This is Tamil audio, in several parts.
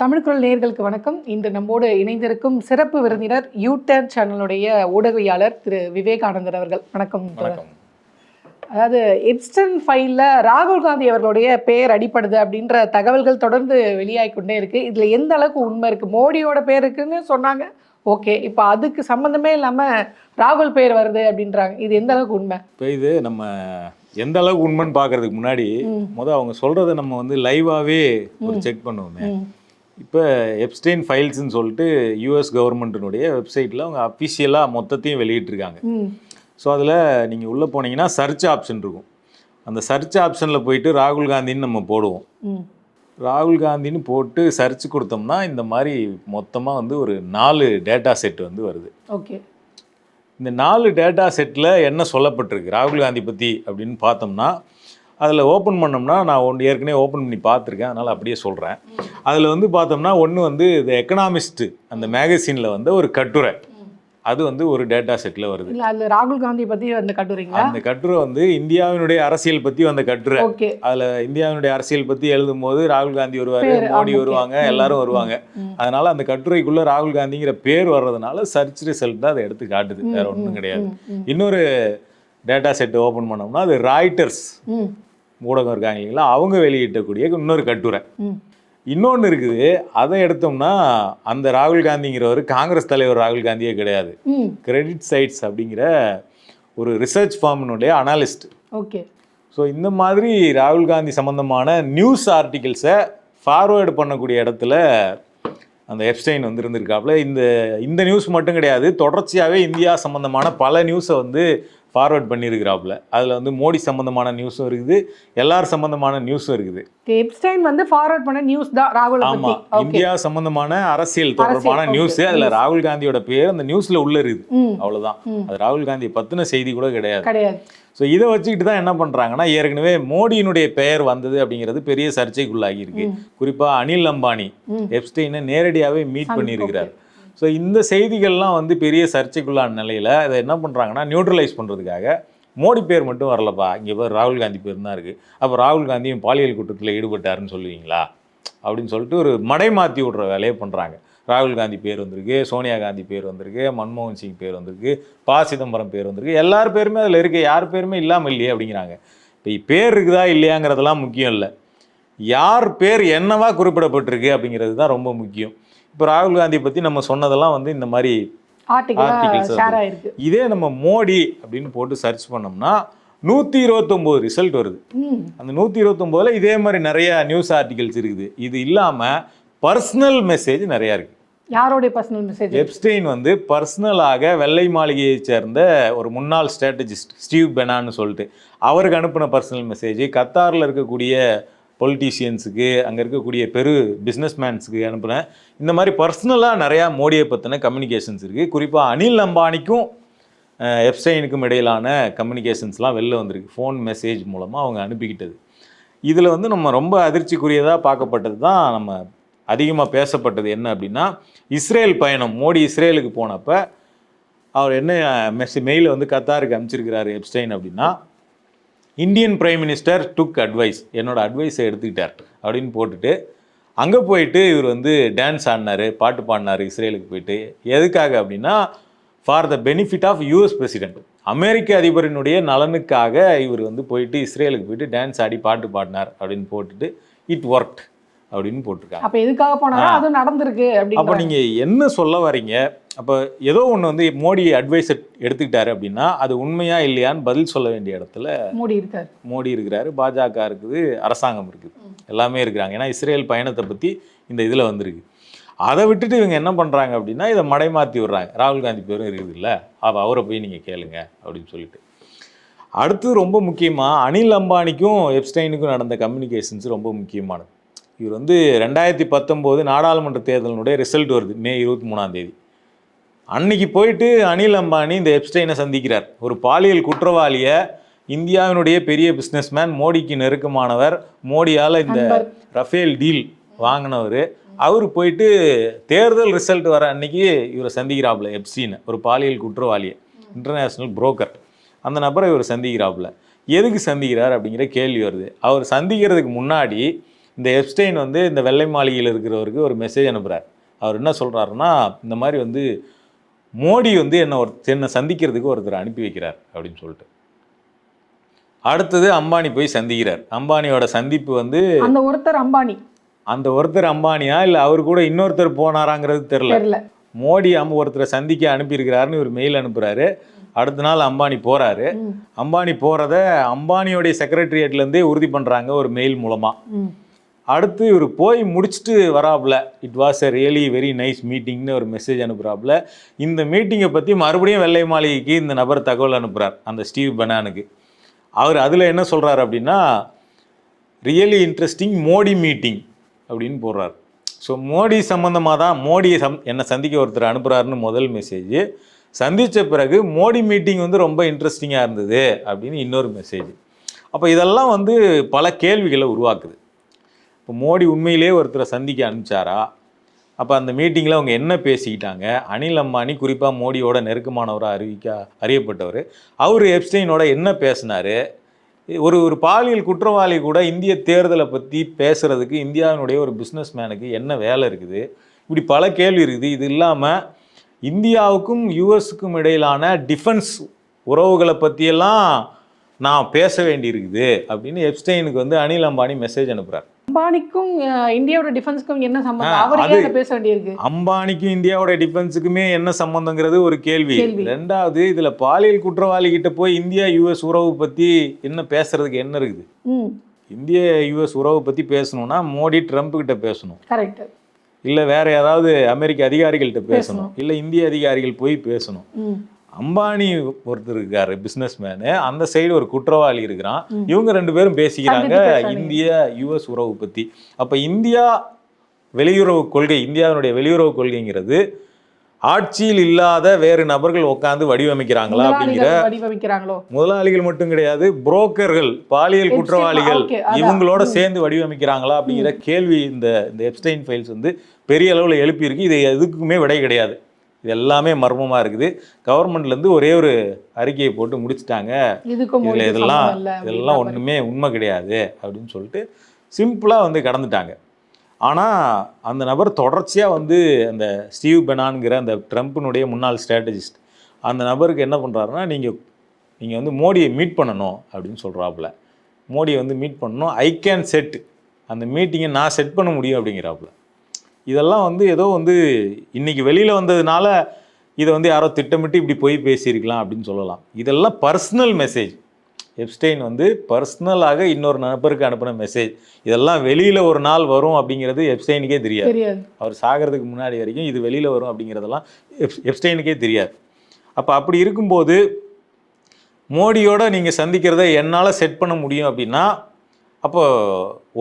தமிழ் குரல் நேயர்களுக்கு வணக்கம். இன்று நம்மோடு இணைந்திருக்கும் சிறப்பு விருந்தினர் யூடர்ன் சேனலுடைய ஊடகவியாளர் திரு விவேகானந்தர் அவர்கள். வணக்கம். வணக்கம். அதாவது எப்ஸ்டைன் ஃபைலில் ராகுல் காந்தி அவர்களுடைய பெயர் அடிப்படுது அப்படின்ற தகவல்கள் தொடர்ந்து வெளியாகி கொண்டே இருக்குது. இதில் எந்த அளவுக்கு உண்மை இருக்குது? மோடியோட பேர் இருக்குன்னு சொன்னாங்க, ஓகே. இப்போ அதுக்கு சம்மந்தமே இல்லாமல் ராகுல் பேர் வருது அப்படின்றாங்க. இது எந்த அளவுக்கு உண்மை? இப்போ இது நம்ம எந்த அளவுக்கு உண்மைன்னு பார்க்கறதுக்கு முன்னாடி அவங்க சொல்கிறத நம்ம வந்து லைவாகவே ஒரு செக் பண்ணுவோமே. இப்போ எப்ஸ்டைன் ஃபைல்ஸ்ன்னு சொல்லிட்டு யூஎஸ் கவர்மெண்ட்டினுடைய வெப்சைட்டில் அவங்க அஃபிஷியலாக மொத்தத்தையும் வெளியிட்டிருக்காங்க. ஸோ அதில் நீங்கள் உள்ளே போனீங்கன்னா சர்ச் ஆப்ஷன் இருக்கும். அந்த சர்ச் ஆப்ஷனில் போயிட்டு ராகுல் காந்தின்னு நம்ம போடுவோம். ராகுல் காந்தின்னு போட்டு சர்ச் கொடுத்தோம்னா இந்த மாதிரி மொத்தமாக வந்து ஒரு 4 டேட்டா செட் வந்து வருது. ஓகே. இந்த 4 டேட்டா செட்டில் என்ன சொல்லப்பட்டிருக்கு ராகுல் காந்தி பற்றி அப்படின்னு பார்த்தோம்னா, அதில் ஓப்பன் பண்ணோம்னா, நான் ஏற்கனவே ஓப்பன் பண்ணி பார்த்துருக்கேன், அதனால் அப்படியே சொல்கிறேன். அதில் வந்து பார்த்தோம்னா, ஒன்று வந்து த எக்கனாமிஸ்ட் அந்த மேகசினில் வந்து ஒரு கட்டுரை, அது வந்து ஒரு டேட்டா செட்டில் வருது. இல்லை, அதில் ராகுல் காந்தி பற்றி அந்த கட்டுரைங்களா? அந்த கட்டுரை வந்து இந்தியாவினுடைய அரசியல் பற்றி வந்த கட்டுரை. ஓகே. அதில் இந்தியாவினுடைய அரசியல் பற்றி எழுதும் போது ராகுல் காந்தி வருவார், மோடி வருவாங்க, எல்லாரும் வருவாங்க. அதனால் அந்த கட்டுரைக்குள்ளே ராகுல் காந்திங்கிற பேர் வர்றதுனால சர்ச் ரிசல்ட் தான் அதை எடுத்து காட்டுது, வேறு ஒன்றும் கிடையாது. இன்னொரு டேட்டா செட்டு ஓப்பன் பண்ணோம்னா அது ராய்ட்டர்ஸ் ஊடகம் இருக்காங்க இல்லைங்களா, அவங்க வெளியிட்டக்கூடிய இன்னொரு கட்டுரை. இன்னொன்று இருக்குது, அதை எடுத்தோம்னா அந்த ராகுல் காந்திங்கிறவர் காங்கிரஸ் தலைவர் ராகுல் காந்தியே கிடையாது. கிரெடிட் சைட்ஸ் அப்படிங்கிற ஒரு ரிசர்ச் ஃபார்மினுடைய அனாலிஸ்ட். ஓகே. ஸோ இந்த மாதிரி ராகுல் காந்தி சம்மந்தமான நியூஸ் ஆர்டிகிள்ஸை ஃபார்வேர்டு பண்ணக்கூடிய இடத்துல அந்த எப்ஸ்டைன் வந்து இருந்திருக்காப்புல. இந்த நியூஸ் மட்டும் கிடையாது, தொடர்ச்சியாகவே இந்தியா சம்மந்தமான பல நியூஸை வந்து ஃபார்வர்ட் பண்ணியிருக்கிறாப்புல. அதில் வந்து மோடி சம்பந்தமான நியூஸும் இருக்குது, எல்லார் சம்பந்தமான நியூஸும் இருக்குது. எப்ஸ்டைன் வந்து ஃபார்வர்ட் பண்ண நியூஸ் தான் ராகுல். ஆமாம், இந்தியா சம்பந்தமான அரசியல் தொடர்பான நியூஸ். அதில் ராகுல் காந்தியோட பேர் அந்த நியூஸில் உள்ள இருக்குது, அவ்வளோதான். அது ராகுல் காந்தியை பற்றின செய்தி கூட கிடையாது. ஸோ இதை வச்சுக்கிட்டு தான் என்ன பண்ணுறாங்கன்னா, ஏற்கனவே மோடியினுடைய பெயர் வந்தது அப்படிங்கிறது பெரிய சர்ச்சைக்குள்ளாகி இருக்கு. குறிப்பாக அனில் அம்பானி எப்ஸ்டைனை நேரடியாகவே மீட் பண்ணியிருக்கிறார். ஸோ இந்த செய்திகள்லாம் வந்து பெரிய சர்ச்சைக்குள்ளான நிலையில் இதை என்ன பண்ணுறாங்கன்னா, நியூட்ரலைஸ் பண்ணுறதுக்காக மோடி பேர் மட்டும் வரலப்பா, இங்கே பேர் ராகுல் காந்தி பேர் தான் இருக்குது, அப்போ ராகுல் காந்தியும் பாலியல் குற்றத்தில் ஈடுபட்டாருன்னு சொல்லுவீங்களா அப்படின்னு சொல்லிட்டு ஒரு மடை மாற்றி விட்ற வேலையை பண்ணுறாங்க. ராகுல் காந்தி பேர் வந்திருக்கு, சோனியா காந்தி பேர் வந்திருக்கு, மன்மோகன் சிங் பேர் வந்திருக்கு, ப. சிதம்பரம் பேர் வந்திருக்கு, எல்லார் பேருமே அதில் இருக்குது, யார் பேருமே இல்லாமல் இல்லையே அப்படிங்கிறாங்க. இப்போ பேர் இருக்குதா இல்லையாங்கிறதெல்லாம் முக்கியம் இல்லை, யார் பேர் என்னவா குறிப்பிடப்பட்டிருக்கு அப்படிங்கிறது தான் ரொம்ப முக்கியம். இப்போ ராகுல் காந்தி பற்றி நம்ம சொன்னதெல்லாம் வந்து இந்த மாதிரி ஆர்டிகிள்ஸ். இதே நம்ம மோடி அப்படின்னு போட்டு சர்ச் பண்ணோம்னா 129 ரிசல்ட் வருது. அந்த 129ல் இதே மாதிரி நிறைய நியூஸ் ஆர்டிகிள்ஸ் இருக்குது. இது இல்லாமல் பர்சனல் மெசேஜ் நிறையா இருக்குது. யாரோடைய பர்சனல் மெசேஜ்? எப்ஸ்டைன் வந்து பர்சனலாக வெள்ளை மாளிகையை சேர்ந்த ஒரு முன்னாள் ஸ்ட்ராட்டஜிஸ்ட் ஸ்டீவ் பெனான்னு சொல்லிட்டு அவருக்கு அனுப்பின பர்சனல் மெசேஜ், கத்தாரில் இருக்கக்கூடிய பொலிட்டீஷியன்ஸுக்கு, அங்கே இருக்கக்கூடிய பிஸ்னஸ்மேன்ஸுக்கு அனுப்புகிறேன். இந்த மாதிரி பர்சனலாக நிறையா மோடியை பற்றின கம்யூனிகேஷன்ஸ் இருக்குது. குறிப்பாக அனில் அம்பானிக்கும் எப்ஸ்டைனுக்கும் இடையிலான கம்யூனிகேஷன்ஸ்லாம் வெளில வந்திருக்கு, ஃபோன் மெசேஜ் மூலமாக அவங்க அனுப்பிக்கிட்டது. இதில் வந்து நம்ம ரொம்ப அதிர்ச்சிக்குரியதாக பார்க்கப்பட்டது தான், நம்ம அதிகமாக பேசப்பட்டது என்ன அப்படின்னா, இஸ்ரேல் பயணம். மோடி இஸ்ரேலுக்கு போனப்போ அவர் என்ன மெயிலை வந்து கத்தாருக்கு அனுப்பிச்சிருக்கிறாரு எப்ஸ்டைன் அப்படின்னா, இந்தியன் பிரைம் மினிஸ்டர் டுக் அட்வைஸ், என்னோட அட்வைஸை எடுத்துக்கிட்டார் அப்படின்னு போட்டுட்டு அங்கே போயிட்டு இவர் வந்து டான்ஸ் ஆடினார், பாட்டு பாடினார் இஸ்ரேலுக்கு போயிட்டு. எதுக்காக அப்படின்னா, for the benefit of US president, அமெரிக்க அதிபரினுடைய நலனுக்காக இவர் வந்து போயிட்டு இஸ்ரேலுக்கு போயிட்டு டான்ஸ் ஆடி பாட்டு பாடினார் அப்படின்னு போட்டுட்டு இட் ஒர்க்ட் அப்படின்னு போட்டிருக்காங்க. அப்போ எதுக்காக போனாலும் அது நடந்திருக்கு. அப்போ நீங்கள் என்ன சொல்ல வரீங்க? அப்போ ஏதோ ஒன்று வந்து மோடி அட்வைஸ் எடுத்துக்கிட்டாரு அப்படின்னா அது உண்மையா இல்லையான்னு பதில் சொல்ல வேண்டிய இடத்துல மோடி இருக்கிறாரு, பாஜக இருக்குது, அரசாங்கம் இருக்குது, எல்லாமே இருக்கிறாங்க. ஏன்னா இஸ்ரேல் பயணத்தை பற்றி இந்த இதில் வந்திருக்கு. அதை விட்டுட்டு இவங்க என்ன பண்ணுறாங்க அப்படின்னா, இதை மடை மாற்றி விடுறாங்க. ராகுல் காந்தி பேரும் இருக்குது இல்லை, அப்போ அவரை போய் நீங்கள் கேளுங்க அப்படின்னு சொல்லிட்டு. அடுத்து ரொம்ப முக்கியமாக அனில் அம்பானிக்கும் எப்ஸ்டைனுக்கும் நடந்த கம்யூனிகேஷன்ஸ் ரொம்ப முக்கியமானது. இவர் வந்து 2019 நாடாளுமன்ற தேர்தலினுடைய ரிசல்ட் வருது மே 23 அன்னைக்கு போயிட்டு அனில் அம்பானி இந்த எப்ஸ்டைனை சந்திக்கிறார். ஒரு பாலியல் குற்றவாளியை, இந்தியாவினுடைய பெரிய பிஸ்னஸ்மேன், மோடிக்கு நெருக்கமானவர், மோடியால் இந்த ரஃபேல் டீல் வாங்கினவர், அவர் போயிட்டு தேர்தல் ரிசல்ட் வர அன்னைக்கு இவரை சந்திக்கிறாப்புல. எப்ஸ்டைனை, ஒரு பாலியல் குற்றவாளியை, இன்டர்நேஷ்னல் புரோக்கர், அந்த நபரை இவர் சந்திக்கிறாப்புல. எதுக்கு சந்திக்கிறார் அப்படிங்கிற கேள்வி வருது. அவர் சந்திக்கிறதுக்கு முன்னாடி இந்த எப்ஸ்டெயின் வந்து இந்த வெள்ளை மாளிகையில் இருக்கிறவருக்கு ஒரு மெசேஜ் அனுப்புகிறார். அவர் என்ன சொல்கிறாருன்னா, இந்த மாதிரி வந்து மோடி வந்து என்னை சந்திக்கிறதுக்கு ஒருத்தர் அனுப்பி வைக்கிறார் அப்படின்னு சொல்லிட்டு. அடுத்தது அம்பானி போய் சந்திக்கிறார். அம்பானியோட சந்திப்பு வந்து அந்த ஒருத்தர் அம்பானியா இல்லை அவர் கூட இன்னொருத்தர் போனாராங்கிறது தெரியல. மோடி ஒருத்தரை சந்திக்க அனுப்பியிருக்கிறாருன்னு ஒரு மெயில் அனுப்புகிறாரு. அடுத்த நாள் அம்பானி போகிறாரு. அம்பானி போகிறத அம்பானியோடைய செக்ரட்டரியேட்லேருந்தே உறுதி பண்ணுறாங்க ஒரு மெயில் மூலமாக. அடுத்து இவர் போய் முடிச்சுட்டு வராப்புல, it was a really very nice மீட்டிங்னு ஒரு மெசேஜ் அனுப்புகிறாப்புல. இந்த மீட்டிங்கை பற்றி மறுபடியும் வெள்ளை மாளிகைக்கு இந்த நபர் தகவல் அனுப்புகிறார், அந்த ஸ்டீவ் பெனானுக்கு. அவர் அதில் என்ன சொல்கிறார் அப்படின்னா, ரியலி இன்ட்ரெஸ்டிங் மோடி மீட்டிங் அப்படின்னு போடுறார். ஸோ மோடி சம்மந்தமாக தான் மோடியை என்னை சந்திக்க ஒருத்தர் அனுப்புகிறாருன்னு முதல் மெசேஜ். சந்தித்த பிறகு மோடி மீட்டிங் வந்து ரொம்ப இன்ட்ரெஸ்டிங்காக இருந்தது அப்படின்னு இன்னொரு மெசேஜ். அப்போ இதெல்லாம் வந்து பல கேள்விகளை உருவாக்குது. இப்போ மோடி உண்மையிலே ஒருத்தரை சந்திக்க அனுப்பிச்சாரா? அப்போ அந்த மீட்டிங்கில் அவங்க என்ன பேசிக்கிட்டாங்க? அனில் அம்பானி குறிப்பாக மோடியோட நெருக்கமானவராக அறியப்பட்டவர், அவர் எப்ஸ்டெயினோட என்ன பேசினார்? ஒரு பாலியல் குற்றவாளி கூட இந்திய தேர்தலை பற்றி பேசுகிறதுக்கு இந்தியாவினுடைய ஒரு பிஸ்னஸ் மேனுக்கு என்ன வேலை இருக்குது? இப்படி பல கேள்வி இருக்குது. இது இல்லாமல் இந்தியாவுக்கும் யூஎஸுக்கும் இடையிலான டிஃபென்ஸ் உறவுகளை பற்றியெல்லாம் நான் பேச வேண்டியிருக்குது அப்படின்னு எப்ஸ்டெயினுக்கு வந்து அனில் அம்பானி மெசேஜ் அனுப்புகிறார். அம்பானிக்கும் இந்தியாவோட டிஃபென்ஸ்க்கும் என்ன சம்பந்தம்? அவர் ஏன் பேச வேண்டியிருக்கு? அம்பானிக்கும் இந்தியாவோட டிஃபென்ஸுக்குமே என்ன சம்பந்தங்கிறது ஒரு கேள்வி. ரெண்டாவது, இதுல பாலியல் குற்றவாளி கிட்ட போய் இந்தியா யூஎஸ் உறவு பத்தி என்ன பேசுறதுக்கு என்ன இருக்குது? இந்திய யூஎஸ் உறவு பத்தி பேசணும்னா மோடி ட்ரம்ப் கிட்ட பேசணும், கரெக்ட். இல்ல வேற ஏதாவது அமெரிக்க அதிகாரிகள்கிட்ட பேசணும், இல்ல இந்திய அதிகாரிகள் போய் பேசணும். அம்பானி ஒருத்தர் இருக்காரு பிஸ்னஸ் மேனு, அந்த சைடு ஒரு குற்றவாளி இருக்கிறான். இவங்க ரெண்டு பேரும் பேசிக்கிறாங்க இந்திய யூஎஸ் உறவு பத்தி. அப்ப இந்தியா வெளியுறவு கொள்கை, இந்தியாவினுடைய வெளியுறவு கொள்கைங்கிறது ஆட்சியில் இல்லாத வேறு நபர்கள் உட்காந்து வடிவமைக்கிறாங்களா அப்படிங்கிற, முதலாளிகள் மட்டும் கிடையாது, புரோக்கர்கள், பாலியல் குற்றவாளிகள் இவங்களோட சேர்ந்து வடிவமைக்கிறாங்களா அப்படிங்கிற கேள்வி இந்த எப்ஸ்டெயின் ஃபைல்ஸ் வந்து பெரிய அளவில் எழுப்பியிருக்கு. இது எதுக்குமே விடை கிடையாது. இது எல்லாமே மர்மமாக இருக்குது. கவர்மெண்ட்லேருந்து ஒரே ஒரு அறிக்கையை போட்டு முடிச்சுட்டாங்க, இதில் இதெல்லாம் ஒன்றுமே உண்மை கிடையாது அப்படின்னு சொல்லிட்டு சிம்பிளாக வந்து கடந்துட்டாங்க. ஆனால் அந்த நபர் தொடர்ச்சியாக வந்து அந்த ஸ்டீவ் பெனான்கிற அந்த ட்ரம்ப்பினுடைய முன்னாள் ஸ்ட்ராட்டஜிஸ்ட், அந்த நபருக்கு என்ன பண்ணுறாருன்னா, நீங்கள் வந்து மோடியை மீட் பண்ணணும் அப்படின்னு சொல்கிறாப்புல. மோடியை வந்து மீட் பண்ணணும், ஐ கேன் செட், அந்த மீட்டிங்கை நான் செட் பண்ண முடியும் அப்படிங்கிறாப்புல. இதெல்லாம் வந்து ஏதோ வந்து இன்றைக்கி வெளியில் வந்ததுனால இதை வந்து யாரோ திட்டமிட்டு இப்படி போய் பேசியிருக்கலாம் அப்படின்னு சொல்லலாம். இதெல்லாம் பர்சனல் மெசேஜ். எப்ஸ்டெயின் வந்து பர்சனலாக இன்னொரு நபருக்கு அனுப்பின மெசேஜ். இதெல்லாம் வெளியில் ஒரு நாள் வரும் அப்படிங்கிறது எப்ஸ்டெயினுக்கே தெரியாது. அவர் சாகிறதுக்கு முன்னாடி வரைக்கும் இது வெளியில் வரும் அப்படிங்கிறதெல்லாம் எப்ஸ்டெயினுக்கே தெரியாது. அப்படி இருக்கும்போது மோடியோட நீங்கள் சந்திக்கிறத என்னால் செட் பண்ண முடியும் அப்படின்னா, அப்போ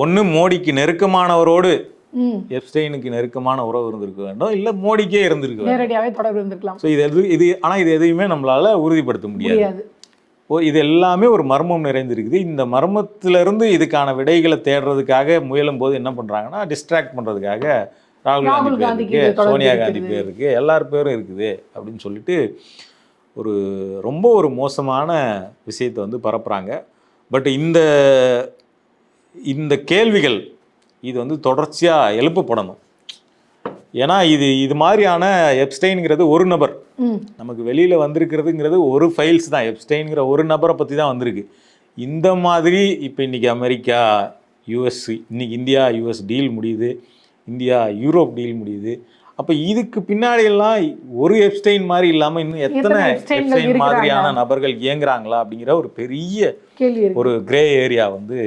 ஒன்று மோடிக்கு நெருக்கமானவரோடு எப்ஸ்டெயினுக்கு நெருக்கமான உறவு இருந்திருக்க வேண்டும், இல்லை மோடிக்கே இருந்திருக்க வேண்டும், நேரடியாகவே தொடர்பு இருந்திருக்கலாம். ஸோ ஆனால் இது எதையுமே நம்மளால் உறுதிப்படுத்த முடியாது. இது எல்லாமே ஒரு மர்மம் நிறைந்திருக்குது. இந்த மர்மத்திலிருந்து இதுக்கான விடைகளை தேடுறதுக்காக முயலும் போது என்ன பண்ணுறாங்கன்னா, டிஸ்ட்ராக்ட் பண்ணுறதுக்காக ராகுல் காந்தி பேர் இருக்குது, சோனியா காந்தி பேர் இருக்குது, எல்லார் பேரும் இருக்குது அப்படின்னு சொல்லிட்டு ரொம்ப மோசமான விஷயத்தை வந்து பரப்புகிறாங்க. பட் இந்த கேள்விகள் இது வந்து தொடர்ச்சியாக எழுப்பப்படணும். ஏன்னா இது மாதிரியான எப்ஸ்டெயின்ங்கிறது ஒரு நபர், நமக்கு வெளியில் வந்திருக்கிறதுங்கிறது ஒரு ஃபைல்ஸ் தான். எப்ஸ்டெயின்கிற ஒரு நபரை பற்றி தான் வந்திருக்கு. இந்த மாதிரி இப்போ இன்றைக்கி அமெரிக்கா யூஎஸ், இன்றைக்கி இந்தியா யூஎஸ் டீல் முடியுது, இந்தியா யூரோப் டீல் முடியுது. அப்போ இதுக்கு பின்னாடியெல்லாம் ஒரு எப்ஸ்டெயின் மாதிரி இல்லாமல் இன்னும் எத்தனை எப்ஸ்டெயின் மாதிரியான நபர்கள் இயங்குறாங்களா அப்படிங்கிற ஒரு பெரிய ஒரு கிரே ஏரியா வந்து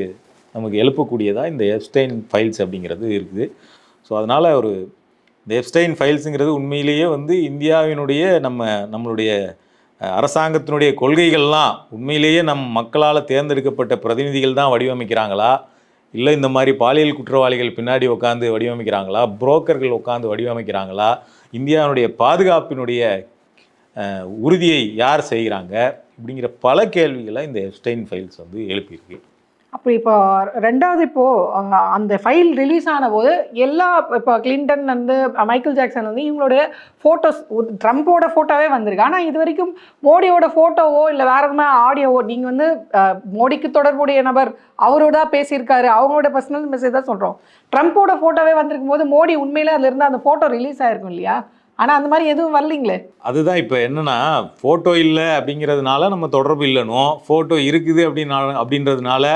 நமக்கு எழுப்பக்கூடியதாக இந்த எப்ஸ்டெயின் ஃபைல்ஸ் அப்படிங்கிறது இருக்குது. ஸோ அதனால் இந்த எப்ஸ்டெயின் ஃபைல்ஸுங்கிறது உண்மையிலேயே வந்து இந்தியாவினுடைய நம்மளுடைய அரசாங்கத்தினுடைய கொள்கைகள்லாம் உண்மையிலேயே மக்களால் தேர்ந்தெடுக்கப்பட்ட பிரதிநிதிகள் தான் வடிவமைக்கிறாங்களா, இல்லை இந்த மாதிரி பாலியல் குற்றவாளிகள் பின்னாடி உட்காந்து வடிவமைக்கிறாங்களா, புரோக்கர்கள் உட்காந்து வடிவமைக்கிறாங்களா, இந்தியாவினுடைய பாதுகாப்பினுடைய உறுதியை யார் செய்கிறாங்க, இப்படிங்கிற பல கேள்விகளை இந்த எப்ஸ்டெயின் ஃபைல்ஸ் வந்து எழுப்பியிருக்கு. அப்போ இப்போ ரெண்டாவது அந்த ஃபைல் ரிலீஸ் ஆன போது எல்லா இப்போ கிளின்டன் வந்து மைக்கேல் ஜாக்சன் வந்து இவங்களுடைய ஃபோட்டோஸ் ட்ரம்ப்போட ஃபோட்டோவே வந்திருக்கு. ஆனால் இது வரைக்கும் மோடியோட ஃபோட்டோவோ இல்லை வேற எதுவுமே ஆடியோவோ நீங்கள் வந்து மோடிக்கு தொடர்புடைய நபர் அவரோட பேசியிருக்காரு, அவங்களோட பர்சனல் மெசேஜ் தான் சொல்கிறோம். ட்ரம்ப்போட ஃபோட்டோவே வந்திருக்கும் போது மோடி உண்மையிலே அதில் இருந்து அந்த ஃபோட்டோ ரிலீஸ் ஆயிருக்கும் இல்லையா? ஆனால் அந்த மாதிரி எதுவும் வரலீங்களே. அதுதான் இப்போ என்னன்னா, ஃபோட்டோ இல்லை அப்படிங்கிறதுனால நம்ம தொடர்பு இல்லைனோ, ஃபோட்டோ இருக்குது அப்படின்றதுனால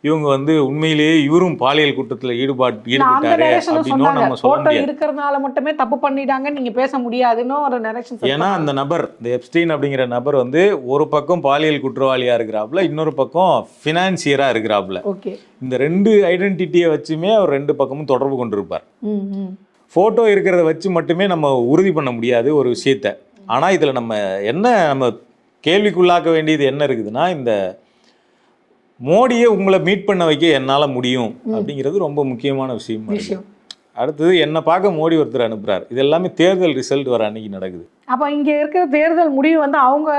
இவங்க வந்து உண்மையிலேயே இவரும் பாலியல் குற்றத்தில் ஈடுபட்டாரு அப்படின்னு நம்ம சொல்ல முடியாது. இருக்கிறதுனால மட்டுமே தப்பு பண்ணிட்டாங்க நீங்க பேச முடியாதுன்னு ஒரு நரேஷன். ஏன்னா அந்த நபர், இந்த எப்ஸ்டீன் அப்படிங்கிற நபர் வந்து ஒரு பக்கம் பாலியல் குற்றவாளியா இருக்கிறாப்புல, இன்னொரு பக்கம் ஃபினான்சியரா இருக்கிறாப்புல. இந்த ரெண்டு ஐடென்டிட்டியை வச்சுமே அவர் ரெண்டு பக்கமும் தொடர்பு கொண்டிருப்பார். ஃபோட்டோ இருக்கிறத வச்சு மட்டுமே நம்ம உறுதி பண்ண முடியாது ஒரு விஷயத்த. ஆனால் இதில் நம்ம கேள்விக்குள்ளாக்க வேண்டியது என்ன இருக்குதுன்னா, இந்த மோடியை உங்களை மீட் பண்ண வைக்க என்னால் முடியும் அப்படிங்கிறது ரொம்ப முக்கியமான விஷயம். அடுத்தது என்னை பார்க்க மோடி ஒருத்தர் அனுப்புறாரு. இது எல்லாமே தேர்தல் ரிசல்ட் வர அன்னைக்கு நடக்குது. அப்போ இங்கே இருக்கிற தேர்தல் முடிவு வந்து அவங்க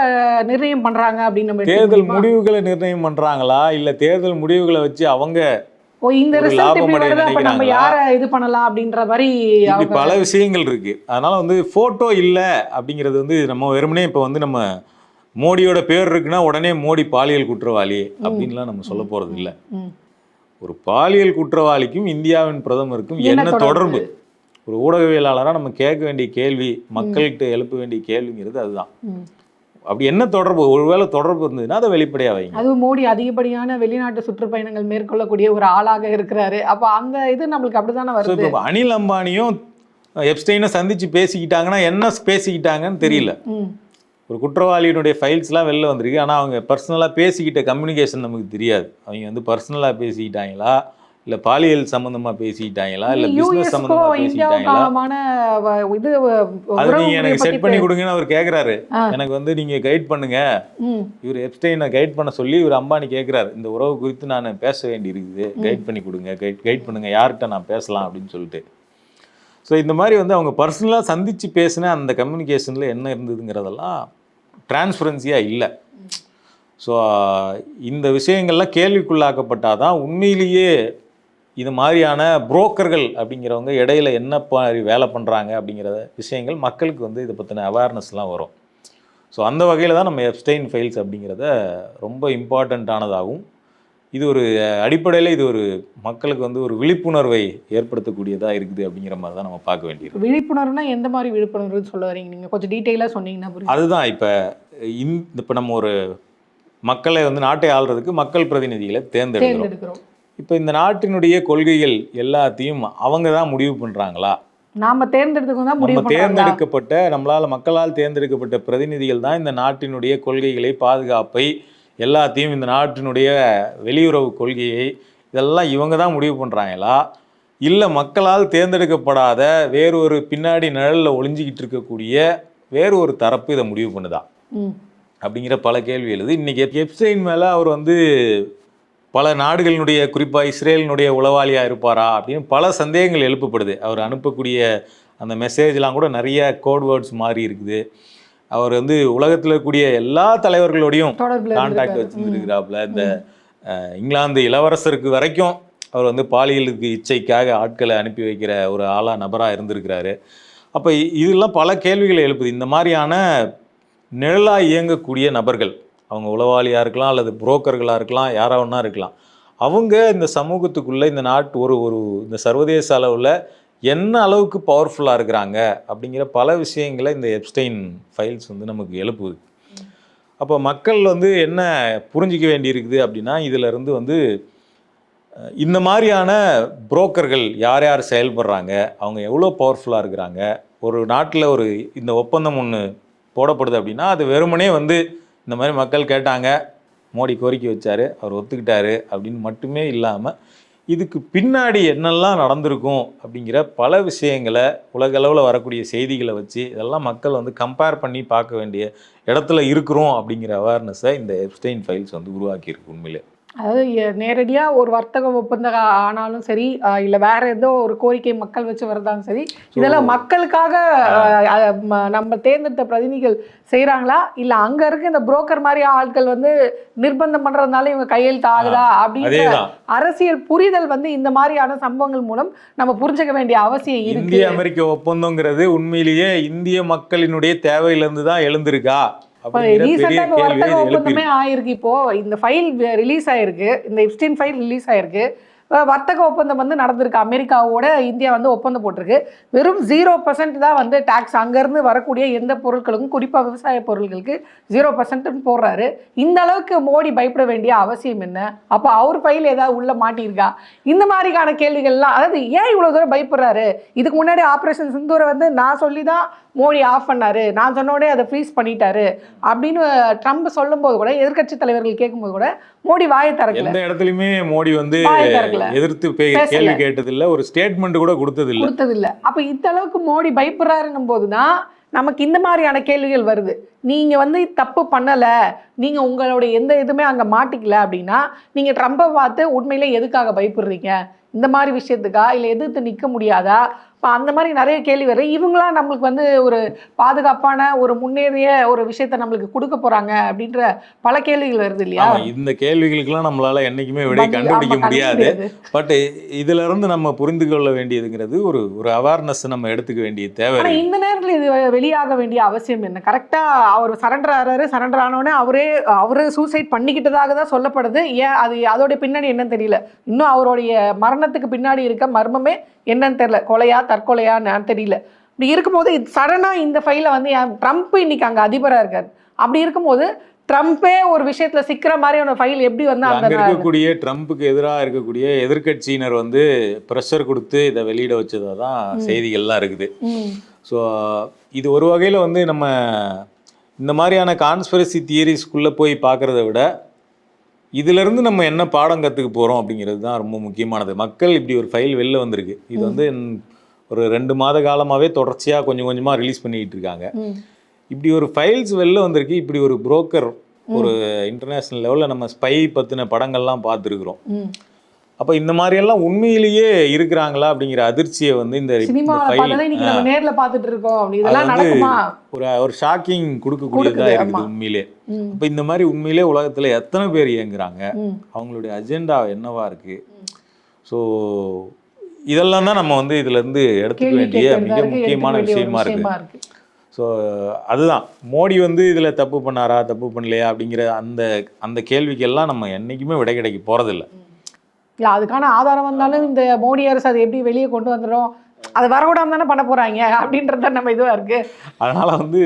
நிர்ணயம் பண்ணுறாங்க அப்படின்னு. தேர்தல் முடிவுகளை நிர்ணயம் பண்ணுறாங்களா இல்லை தேர்தல் முடிவுகளை வச்சு அவங்க இந்த நம்ம யாரை இது பண்ணலாம் அப்படின்ற மாதிரி பல விஷயங்கள் இருக்கு. அதனால வந்து போட்டோ இல்லை அப்படிங்கிறது வந்து நம்ம வெறுமனே இப்போ வந்து நம்ம மோடியோட பேர் இருக்குன்னா உடனே மோடி பாலியல் குற்றவாளி அப்படின்லாம் நம்ம சொல்ல போறது இல்லை. ஒரு பாலியல் குற்றவாளிக்கும் இந்தியாவின் பிரதமருக்கும் என்ன தொடர்பு? ஒரு ஊடகவியலாளராக நம்ம கேட்க வேண்டிய கேள்வி, மக்கள்கிட்ட எழுப்ப வேண்டிய கேள்விங்கிறது அதுதான். அப்படி என்ன தொடர்பு? ஒருவேளை தொடர்பு இருந்ததுன்னா அதை வெளிப்படையாக வைங்க. அதுவும் மோடி அதிகப்படியான வெளிநாட்டு சுற்றுப்பயணங்கள் மேற்கொள்ளக்கூடிய ஒரு ஆளாக இருக்கிறாரு. அப்போ அந்த இது நம்மளுக்கு அப்படித்தானே வருது. அனில் அம்பானியும் எப்ஸ்டெயினை சந்திச்சு பேசிக்கிட்டாங்கன்னா என்ன பேசிக்கிட்டாங்கன்னு தெரியல. ஒரு குற்றவாளியினுடைய ஃபைல்ஸ்லாம் வெளில வந்திருக்கு. ஆனால் அவங்க பர்சனலாக பேசிக்கிட்ட கம்யூனிகேஷன் நமக்கு தெரியாது. அவங்க வந்து பர்சனலாக பேசிக்கிட்டாங்களா, இல்லை பாலியல் சம்மந்தமாக பேசிக்கிட்டாங்களா, இல்லை பிஸ்னஸ் சம்மந்தமாக பேசிக்கிட்டாங்களா, அது நீங்கள் எனக்கு செட் பண்ணி கொடுங்கன்னு அவர் கேட்குறாரு. எனக்கு வந்து நீங்கள் கைட் பண்ணுங்க. இவர் எப்ஸ்டெயினை கைட் பண்ண சொல்லி இவர் அம்பானி கேட்குறாரு. இந்த உறவு குறித்து நான் பேச வேண்டி இருக்குது, கைட் பண்ணி கொடுங்க, கைட் பண்ணுங்க, யார்கிட்ட நான் பேசலாம் அப்படின்னு சொல்லிட்டு. ஸோ இந்த மாதிரி வந்து அவங்க பர்சனலாக சந்தித்து பேசின அந்த கம்யூனிகேஷனில் என்ன இருந்ததுங்கிறதெல்லாம் டிரான்ஸ்பரன்சியாக இல்லை. ஸோ இந்த விஷயங்கள்லாம் கேள்விக்குள்ளாக்கப்பட்டால் தான் உண்மையிலேயே இது மாதிரியான புரோக்கர்கள் அப்படிங்கிறவங்க இடையில என்ன வேலை பண்ணுறாங்க அப்படிங்கிற விஷயங்கள் மக்களுக்கு வந்து இதை பற்றின அவேர்னஸ்லாம் வரும். ஸோ அந்த வகையில் தான் நம்ம எப்ஸ்டெயின் ஃபைல்ஸ் அப்படிங்கிறத ரொம்ப இம்பார்ட்டண்ட்டானதாகவும், இது ஒரு அடிப்படையில் இது ஒரு மக்களுக்கு வந்து ஒரு விழிப்புணர்வை ஏற்படுத்தக்கூடியதாக இருக்குது அப்படிங்கிற மாதிரி தான் நம்ம பார்க்க வேண்டியது. விழிப்புணர்வுனா எந்த மாதிரி விழிப்புணர்வுன்னு சொல்ல வரீங்க நீங்கள்? கொஞ்சம் டீட்டெயிலாக சொன்னீங்கன்னா புரியும். அதுதான் இப்போ நம்ம ஒரு மக்களை வந்து நாட்டை ஆள்றதுக்கு மக்கள் பிரதிநிதிகளை தேர்ந்தெடுக்கிறோம். இப்போ இந்த நாட்டினுடைய கொள்கைகள் எல்லாத்தையும் அவங்க தான் முடிவு பண்ணுறாங்களா? நாம தேர்ந்தெடுக்கப்பட்ட மக்களால் தேர்ந்தெடுக்கப்பட்ட பிரதிநிதிகள் தான் இந்த நாட்டினுடைய கொள்கைகளை, பாதுகாப்பை, எல்லாத்தையும், இந்த நாட்டினுடைய வெளியுறவு கொள்கையை இதெல்லாம் இவங்க தான் முடிவு பண்ணுறாங்களா? இல்லை மக்களால் தேர்ந்தெடுக்கப்படாத வேறொரு பின்னாடி நிழலில் ஒளிஞ்சிக்கிட்டு இருக்கக்கூடிய வேறு ஒரு தரப்பு இதை முடிவு பண்ணுதா அப்படிங்கிற பல கேள்வி எழுது. இன்றைக்கி எப்ஸ்டெயின் மேலே அவர் வந்து பல நாடுகளினுடைய, குறிப்பாக இஸ்ரேலினுடைய உளவாளியாக இருப்பாரா அப்படின்னு பல சந்தேகங்கள் எழுப்பப்படுது. அவர் அனுப்பக்கூடிய அந்த மெசேஜ்லாம் கூட நிறைய கோட் வேர்ட்ஸ் மாதிரி இருக்குது. அவர் வந்து உலகத்தில் இருக்கக்கூடிய எல்லா தலைவர்களோடையும் கான்டாக்ட் வச்சுருக்கிறாப்புல. இந்த இங்கிலாந்து இளவரசருக்கு வரைக்கும் அவர் வந்து பாலியலுக்கு இச்சைக்காக ஆட்களை அனுப்பி வைக்கிற ஒரு நபராக இருந்திருக்கிறாரு. அப்போ இதெல்லாம் பல கேள்விகளை எழுப்புது. இந்த மாதிரியான நிழலாக இயங்கக்கூடிய நபர்கள், அவங்க உளவாளியாக இருக்கலாம் அல்லது புரோக்கர்களாக இருக்கலாம், யாராக ஒன்றா இருக்கலாம், அவங்க இந்த சமூகத்துக்குள்ளே இந்த நாட்டு ஒரு இந்த சர்வதேச அளவில் என்ன அளவுக்கு பவர்ஃபுல்லாக இருக்கிறாங்க அப்படிங்கிற பல விஷயங்களை இந்த எப்ஸ்டெயின் ஃபைல்ஸ் வந்து நமக்கு எழுப்புது. அப்போ மக்கள் வந்து என்ன புரிஞ்சிக்க வேண்டியிருக்குது அப்படின்னா, இதிலிருந்து வந்து இந்த மாதிரியான புரோக்கர்கள் யார் யார் செயல்படுறாங்க, அவங்க எவ்வளோ பவர்ஃபுல்லாக இருக்கிறாங்க. ஒரு நாட்டில் இந்த ஒப்பந்தம் ஒன்று போடப்படுது அப்படின்னா அது வெறுமனே வந்து இந்த மாதிரி மக்கள் கேட்டாங்க, மோடி கோரிக்கை வச்சார், அவர் ஒத்துக்கிட்டாரு அப்படின்னு மட்டுமே இல்லாமல் இதுக்கு பின்னாடி என்னெல்லாம் நடந்திருக்கும் அப்படிங்கிற பல விஷயங்களை, உலகளவில் வரக்கூடிய செய்திகளை வச்சு இதெல்லாம் மக்கள் வந்து கம்பேர் பண்ணி பார்க்க வேண்டிய இடத்துல இருக்கிறோம் அப்படிங்கிற அவேர்னஸை இந்த எப்ஸ்டெயின் ஃபைல்ஸ் வந்து உருவாக்கியிருக்கு உண்மையிலே. அதாவது நேரடியாக ஒரு வர்த்தக ஒப்பந்தம் ஆனாலும் சரி, இல்லை வேற ஏதோ ஒரு கோரிக்கை மக்கள் வச்சு வரதாலும் சரி, இதெல்லாம் மக்களுக்காக நம்ம தேர்ந்தெடுத்த பிரதிநிதிகள் செய்கிறாங்களா, இல்லை அங்கே இருக்க இந்த புரோக்கர் மாதிரி ஆட்கள் வந்து நிர்பந்தம் பண்ணுறதுனால இவங்க கையெழுத்து ஆகுதா அப்படின்ற அரசியல் புரிதல் வந்து இந்த மாதிரியான சம்பவங்கள் மூலம் நம்ம புரிஞ்சுக்க வேண்டிய அவசியம் இருக்கு. இந்திய அமெரிக்க ஒப்பந்தங்கிறது உண்மையிலேயே இந்திய மக்களினுடைய தேவையிலிருந்து தான் எழுந்திருக்கா? வர்த்தக ஒப்பந்தமே ஆயிருக்கு. இப்போ இந்த ஃபைல் ரிலீஸ் ஆயிருக்கு, இந்த எப்ஸ்டீன் ஃபைல் ரிலீஸ் ஆயிருக்கு. வர்த்தக ஒப்பந்தம் வந்து நடந்திருக்கு, அமெரிக்காவோட இந்தியா வந்து ஒப்பந்தம் போட்டிருக்கு. வெறும் 0% தான் வந்து டேக்ஸ் அங்கேருந்து வரக்கூடிய எந்த பொருட்களுக்கும், குறிப்பாக விவசாய பொருட்களுக்கு 0% போடுறாரு. இந்த அளவுக்கு மோடி பயப்பட வேண்டிய அவசியம் என்ன? அப்போ அவர் ஃபைல் ஏதாவது உள்ள மாட்டியிருக்கா? இந்த மாதிரியான கேள்விகள்லாம், அதாவது ஏன் இவ்வளோ தூரம் பயப்படுறாரு? இதுக்கு முன்னாடி ஆப்ரேஷன் சிந்தூரை வந்து நான் சொல்லி தான் மோடி ஆஃப் பண்ணாரு, நான் சொன்னோடனே அதை ஃப்ரீஸ் பண்ணிட்டாரு அப்படின்னு ட்ரம்ப் சொல்லும்போது கூட, எதிர்கட்சி தலைவர்கள் கேட்கும்போது கூட மோடி வாயை திறக்கல. எந்த இடத்துலையுமே மோடி வந்து எதிர்த்து கேள்வி கேட்டதில்லை, ஒரு ஸ்டேட்மெண்ட் கூட கொடுத்ததில்லை. அப்போ இந்த அளவுக்கு மோடி பயப்படுறாருன்னும் போது தான் நமக்கு இந்த மாதிரியான கேள்விகள் வருது. நீங்கள் வந்து தப்பு பண்ணலை, நீங்கள் உங்களுடைய எந்த இதுவுமே அங்கே மாட்டிக்கல அப்படின்னா, நீங்கள் ட்ரம்பை பார்த்து உண்மையிலே எதுக்காக பயப்படுறீங்க? இந்த மாதிரி விஷயத்துக்கா, இல்லை எதிர்த்து நிற்க முடியாதா? இப்போ அந்த மாதிரி நிறைய கேள்வி வருது. இவங்களாம் நம்மளுக்கு வந்து ஒரு பாதுகாப்பான ஒரு முன்னேறிய ஒரு விஷயத்த நம்மளுக்கு கொடுக்க போகிறாங்க அப்படின்ற பல கேள்விகள் வருது இல்லையா? இந்த கேள்விகளுக்கெல்லாம் நம்மளால என்றைக்குமே விடை கண்டுபிடிக்க முடியாது. பட் இதுல இருந்து நம்ம புரிந்து கொள்ள வேண்டியதுங்கிறது ஒரு அவேர்னஸ் நம்ம எடுத்துக்க வேண்டிய தேவை. இந்த நேரத்தில் இது வெளியாக வேண்டிய அவசியம் என்ன? கரெக்டாக அவர் சரண்டர் ஆகிறாரு, சரண்டர் ஆனோடனே அவரே சூசைட் பண்ணிக்கிட்டதாக தான் சொல்லப்படுது. ஏன் அது அதோடைய பின்னாடி என்னன்னு தெரியல. இன்னும் அவருடைய மரணத்துக்கு பின்னாடி இருக்க மர்மமே என்னன்னு தெரியல. கொலையா தற்கொலையான்னு தெரியல. இப்படி இருக்கும்போது சடனாக இந்த ஃபைலை வந்து ட்ரம்ப் இன்னைக்கு அங்கே அதிபராக இருக்காரு. அப்படி இருக்கும்போது ட்ரம்ப்பே ஒரு விஷயத்துல சிக்கிற மாதிரியான ஃபைல் எப்படி வந்து அங்க இருக்கக்கூடிய ட்ரம்ப்புக்கு எதிராக இருக்கக்கூடிய எதிர்கட்சியினர் வந்து ப்ரெஷர் கொடுத்து இதை வெளியிட வச்சதா தான் செய்திகள்லாம் இருக்குது. ஸோ இது ஒரு வகையில் வந்து நம்ம இந்த மாதிரியான கான்ஸ்பிரசி தியரிஸ்குள்ளே போய் பார்க்குறத விட இதிலிருந்து நம்ம என்ன பாடம் கற்றுக்க போகிறோம் அப்படிங்கிறது தான் ரொம்ப முக்கியமானது. மக்கள் இப்படி ஒரு ஃபைல் வெளில வந்திருக்கு, இது வந்து ஒரு 2 மாத காலமாகவே தொடர்ச்சியாக கொஞ்சம் கொஞ்சமாக ரிலீஸ் பண்ணிக்கிட்டு இருக்காங்க. இப்படி ஒரு ஃபைல்ஸ் வெளில வந்திருக்கு, இப்படி ஒரு புரோக்கர் ஒரு இன்டர்நேஷ்னல் லெவலில் நம்ம ஸ்பை பற்றின படங்கள்லாம் பார்த்துருக்குறோம். அப்போ இந்த மாதிரியெல்லாம் உண்மையிலேயே இருக்கிறாங்களா அப்படிங்கிற அதிர்ச்சியை வந்து இந்த நேர்ல பார்த்துட்டு இருக்கோம். ஒரு ஷாக்கிங் கொடுக்கக்கூடியதாக இருக்குது உண்மையிலே. அப்போ இந்த மாதிரி உண்மையிலே உலகத்தில் எத்தனை பேர் இயங்குறாங்க, அவங்களுடைய அஜெண்டா என்னவா இருக்கு? ஸோ இதெல்லாம் தான் நம்ம வந்து இதுல இருந்து எடுத்துக்க வேண்டிய மிக முக்கியமான விஷயமா இருக்கு. ஸோ அதுதான் மோடி வந்து இதில் தப்பு பண்ணாரா தப்பு பண்ணலையா அப்படிங்கிற அந்த கேள்விக்கெல்லாம் நம்ம என்றைக்குமே விடை கிடைக்க போகிறதில்ல. இல்லை, அதுக்கான ஆதாரம் வந்தாலும் இந்த மோடி அரசு அதை எப்படி வெளியே கொண்டு வந்துடும், அது வரக்கூடாம தானே பண்ண போகிறாங்க அப்படின்றது நம்ம இதுவாக இருக்குது. அதனால் வந்து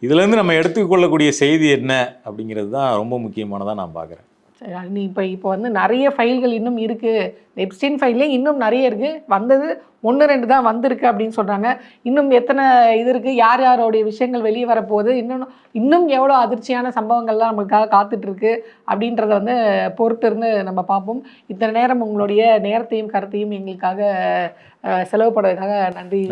இதுலேருந்து நம்ம எடுத்துக்கொள்ளக்கூடிய செய்தி என்ன அப்படிங்கிறது தான் ரொம்ப முக்கியமானதாக நான் பார்க்குறேன். சரி, இப்போ வந்து நிறைய ஃபைல்கள் இன்னும் இருக்குது. எப்ஸ்டீன் ஃபைல்லே இன்னும் நிறைய இருக்குது. வந்தது 1-2 தான் வந்திருக்கு அப்படின்னு சொல்கிறாங்க. இன்னும் எத்தனை இது இருக்குது, யார் யாரோடைய விஷயங்கள் வெளியே வரப்போகுது, இன்னும் எவ்வளோ அதிர்ச்சியான சம்பவங்கள்லாம் நம்மளுக்காக காத்துட்ருக்கு அப்படின்றத வந்து பொறுத்து இருந்து நம்ம பார்ப்போம். இத்தனை நேரம் உங்களுடைய நேரத்தையும் கருத்தையும் எங்களுக்காக செலவு பண்ணுறதுக்காக நன்றி.